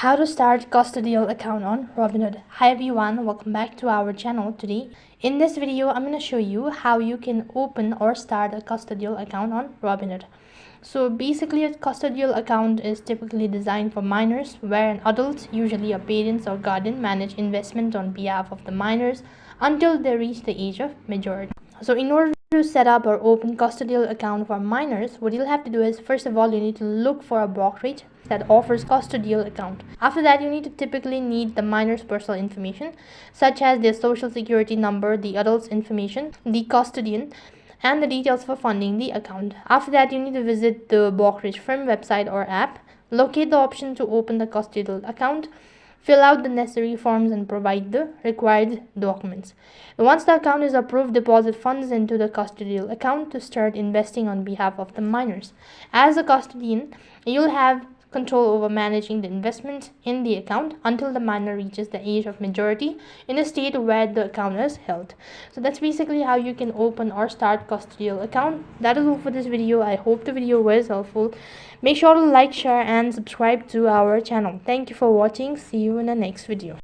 How to start custodial account on Robinhood. Hi everyone, welcome back to our channel. Today in this video I'm going to show you how you can open or start a custodial account on Robinhood. So basically, a custodial account is typically designed for minors, where an adult, usually a parent or guardian, manage investment on behalf of the minors until they reach the age of majority. So in order to set up or open custodial account for minors, what you'll have to do is, first of all, you need to look for a brokerage that offers custodial account. After that, you need to typically need the minor's personal information, such as their social security number, the adult's information, the custodian, and the details for funding the account. After that, you need to visit the brokerage firm website or app, locate the option to open the custodial account, fill out the necessary forms, and provide the required documents. Once the account is approved, deposit funds into the custodial account to start investing on behalf of the minors. As a custodian, you'll have control over managing the investment in the account until the minor reaches the age of majority in the state where the account is held. So that's basically how you can open or start custodial account. That is all for this video. I hope the video was helpful. Make sure to like, share and subscribe to our channel. Thank you for watching. See you in the next video.